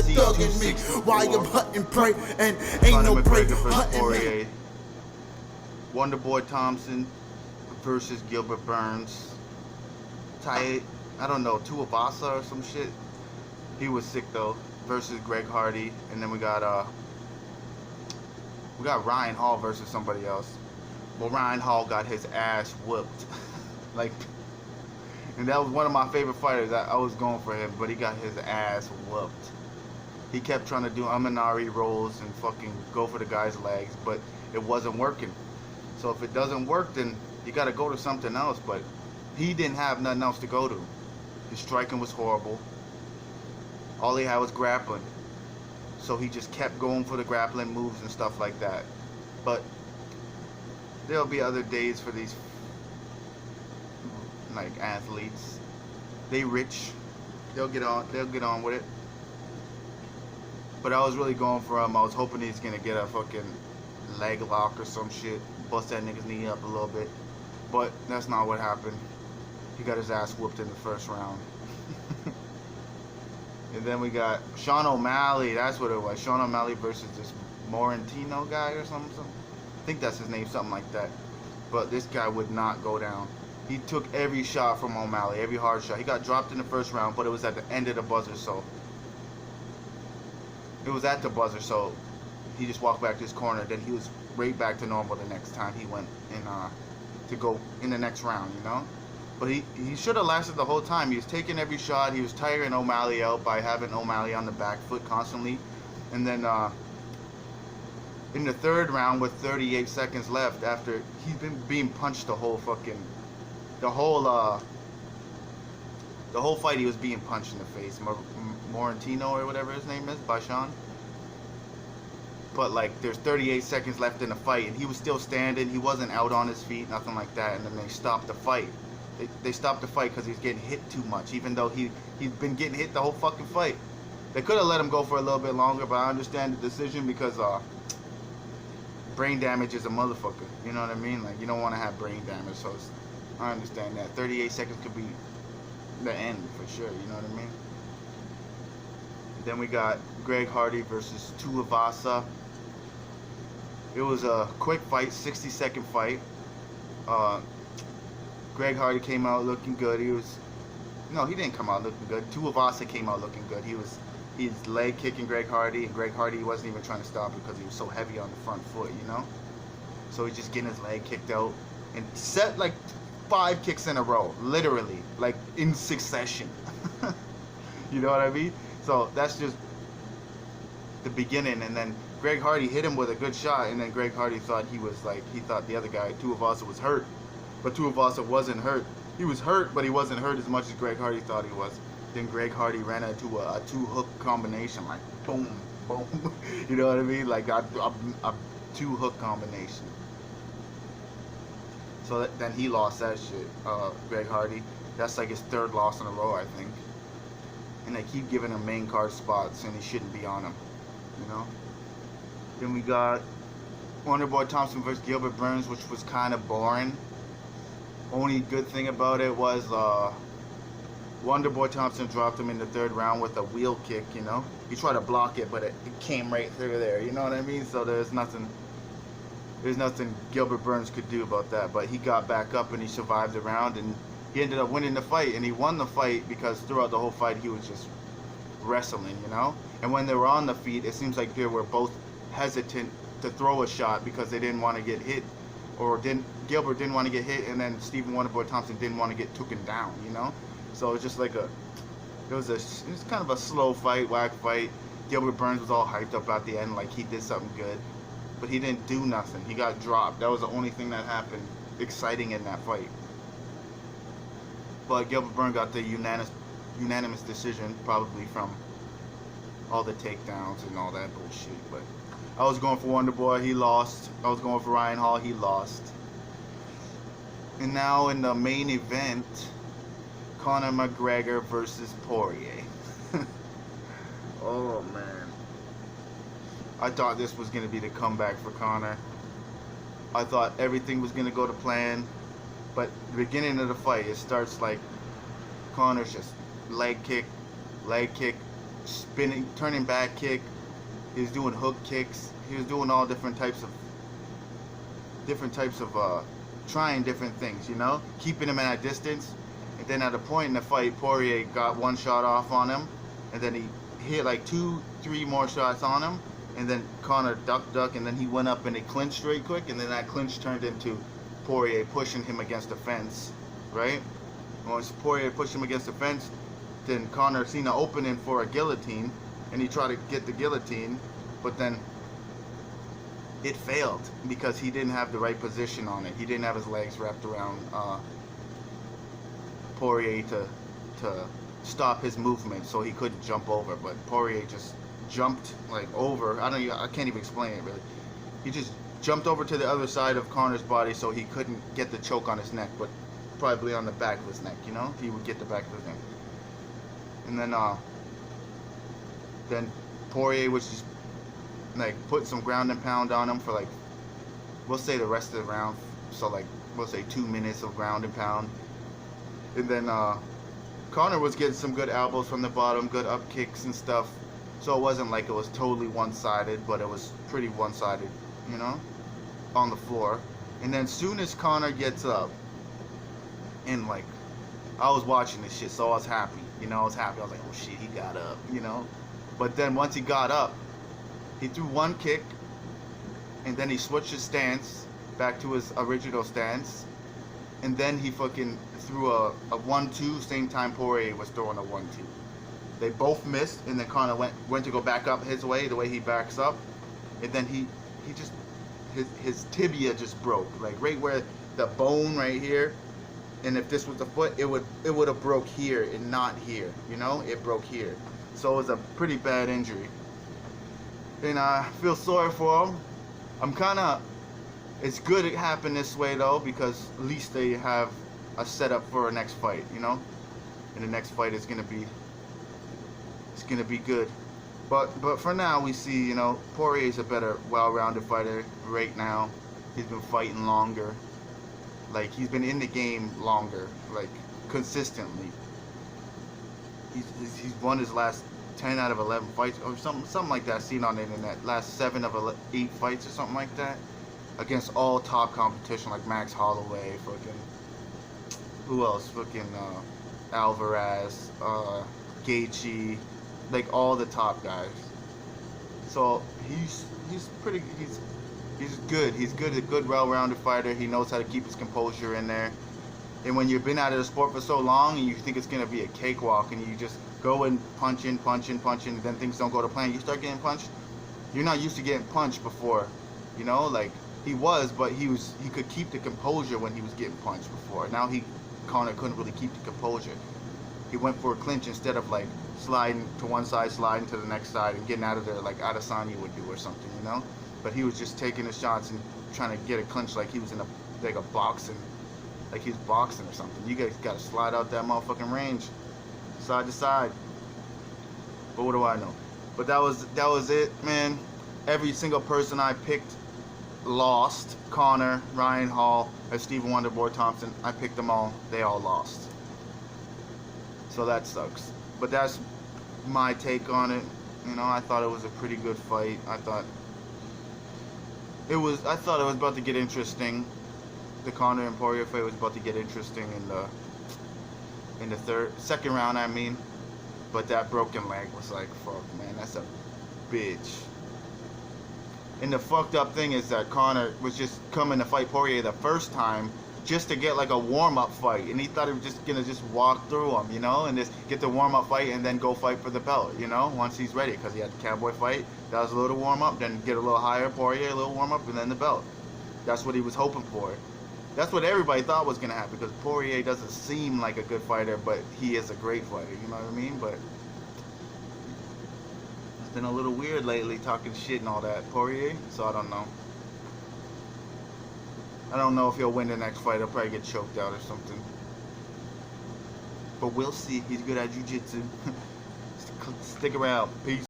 the thug in me. Why I'm hunting prey and ain't no prey hunting me. Wonderboy Thompson versus Gilbert Burns. I don't know, Tuivasa or some shit. He was sick though. Versus Greg Hardy, and then we got Ryan Hall versus somebody else. Well, Ryan Hall got his ass whooped, like, and that was one of my favorite fighters. I was going for him, but he got his ass whooped. He kept trying to do Amanari rolls and fucking go for the guy's legs, but it wasn't working. So if it doesn't work, then you got to go to something else. But he didn't have nothing else to go to. His striking was horrible. All he had was grappling. So he just kept going for the grappling moves and stuff like that. But there'll be other days for these like athletes. They rich. They'll get on with it. But I was really going for him. I was hoping he's gonna get a fucking leg lock or some shit. Bust that nigga's knee up a little bit. But that's not what happened. He got his ass whooped in the first round. And then we got Sean O'Malley. That's what it was. Sean O'Malley versus this Morantino guy or something. I think that's his name, something like that. But this guy would not go down. He took every shot from O'Malley, every hard shot. He got dropped in the first round, but it was at the end of the buzzer, so it was at the buzzer, so he just walked back to his corner. Then he was right back to normal the next time he went in to go in the next round, you know. But he should have lasted the whole time. He was taking every shot. He was tiring O'Malley out by having O'Malley on the back foot constantly. And then in the third round with 38 seconds left, after he's been being punched the whole fight, he was being punched in the face. Morantino or whatever his name is, by Sean. But like there's 38 seconds left in the fight, and he was still standing. He wasn't out on his feet, nothing like that. And then they stopped the fight. They stopped the fight because he's getting hit too much, even though he's been getting hit the whole fucking fight. They could have let him go for a little bit longer, but I understand the decision because brain damage is a motherfucker. You know what I mean? Like, you don't want to have brain damage, so I understand that. 38 seconds could be the end for sure, you know what I mean? Then we got Greg Hardy versus Tuivasa. It was a quick fight, 60-second fight. Greg Hardy came out looking good. He didn't come out looking good. Tuivasa came out looking good. He's leg kicking Greg Hardy, and Greg Hardy wasn't even trying to stop because he was so heavy on the front foot, you know? So he's just getting his leg kicked out and set like 5 kicks in a row, literally, like in succession. You know what I mean? So that's just the beginning, and then Greg Hardy hit him with a good shot, and then Greg Hardy thought he thought the other guy, Tuivasa, was hurt. But Tuivasa wasn't hurt. He was hurt, but he wasn't hurt as much as Greg Hardy thought he was. Then Greg Hardy ran into a 2-hook combination, like boom, boom. You know what I mean? Like a 2-hook combination. So then he lost that shit, Greg Hardy. That's like his 3rd loss in a row, I think. And they keep giving him main card spots, and he shouldn't be on them, you know? Then we got Wonderboy Thompson versus Gilbert Burns, which was kind of boring. Only good thing about it was Wonderboy Thompson dropped him in the 3rd round with a wheel kick, you know? He tried to block it, but it came right through there, you know what I mean? So there's nothing Gilbert Burns could do about that. But he got back up and he survived the round, and he ended up winning the fight. And he won the fight because throughout the whole fight he was just wrestling, you know? And when they were on the feet, it seems like they were both hesitant to throw a shot because they didn't want to get hit. Gilbert didn't want to get hit, and then Stephen Wonderboy Thompson didn't want to get taken down, you know? So it's just like it was kind of a slow fight, whack fight. Gilbert Burns was all hyped up at the end like he did something good, but he didn't do nothing. He got dropped. That was the only thing that happened exciting in that fight. But Gilbert Burns got the unanimous decision, probably from all the takedowns and all that bullshit. But I was going for Wonderboy, he lost. I was going for Ryan Hall, he lost. And now in the main event, Conor McGregor versus Poirier. Oh man. I thought this was going to be the comeback for Conor. I thought everything was going to go to plan. But the beginning of the fight, it starts like Conor's just leg kick, spinning, turning back kick. He was doing hook kicks. He was doing all different types of trying different things, you know, keeping him at a distance. And then at a point in the fight, Poirier got one shot off on him, and then he hit like 2-3 more shots on him, and then Conor duck, and then he went up and they clinched right quick, and then that clinch turned into Poirier pushing him against the fence, right? Once Poirier pushed him against the fence, then Conor seen an opening for a guillotine, and he tried to get the guillotine, but then it failed because he didn't have the right position on it. He didn't have his legs wrapped around Poirier to stop his movement, so he couldn't jump over. But Poirier just jumped like over. I can't even explain it really. He just jumped over to the other side of Conor's body, so he couldn't get the choke on his neck, but probably on the back of his neck. You know, he would get the back of his neck. And then Poirier was just like put some ground and pound on him for like, we'll say the rest of the round, so like we'll say 2 minutes of ground and pound. And then Conor was getting some good elbows from the bottom, good up kicks and stuff, so it wasn't like it was totally one-sided, but it was pretty one-sided, you know, on the floor. And then soon as Conor gets up, and like I was watching this shit, so I was happy, you know, I was like, oh shit, he got up, you know. But then once he got up, he threw one kick, and then he switched his stance back to his original stance, and then he fucking threw a 1-2, same time Poirier was throwing a 1-2. They both missed, and then Conor went to go back up his way, the way he backs up, and then he just, his tibia just broke, like right where the bone right here, and if this was the foot, it would have broke here and not here, you know, it broke here. So it was a pretty bad injury. And I feel sorry for him. It's good it happened this way though, because at least they have a setup for a next fight, you know? And the next fight is gonna be good. But for now we see, you know, Poirier's a better, well-rounded fighter right now. He's been fighting longer. Like, he's been in the game longer, like, consistently. He's won his last 10 out of 11 fights, or something like that, seen on the internet. Last 7 of 8 fights or something like that, against all top competition, like Max Holloway, fucking, who else? Fucking Alvarez, Gaethje, like all the top guys. So he's good. He's good, a good, well-rounded fighter. He knows how to keep his composure in there. And when you've been out of the sport for so long and you think it's going to be a cakewalk and you just go and punch in, and then things don't go to plan, you start getting punched. You're not used to getting punched before, you know, like he was, but he could keep the composure when he was getting punched before. Now Conor couldn't really keep the composure. He went for a clinch instead of like sliding to one side, sliding to the next side, and getting out of there like Adesanya would do or something, you know. But he was just taking his shots and trying to get a clinch like he was in a boxing. Like he's boxing or something. You guys gotta slide out that motherfucking range, side to side. But what do I know? But that was it, man. Every single person I picked lost. Conor, Ryan Hall, and Stephen Wonderboy Thompson. I picked them all. They all lost. So that sucks. But that's my take on it. You know, I thought it was a pretty good fight. I thought it was about to get interesting. The Conor and Poirier fight was about to get interesting in the second round, I mean. But that broken leg was like, fuck, man, that's a bitch. And the fucked up thing is that Conor was just coming to fight Poirier the first time just to get like a warm-up fight, and he thought he was just gonna just walk through him, you know, and just get the warm-up fight and then go fight for the belt, you know, once he's ready, because he had the Cowboy fight. That was a little warm-up, then get a little higher, Poirier, a little warm-up, and then the belt. That's what he was hoping for. That's what everybody thought was gonna happen, because Poirier doesn't seem like a good fighter, but he is a great fighter, you know what I mean? But it's been a little weird lately, talking shit and all that, Poirier, so I don't know. I don't know if he'll win the next fight. He'll probably get choked out or something. But we'll see. He's good at jiu-jitsu. Stick around. Peace.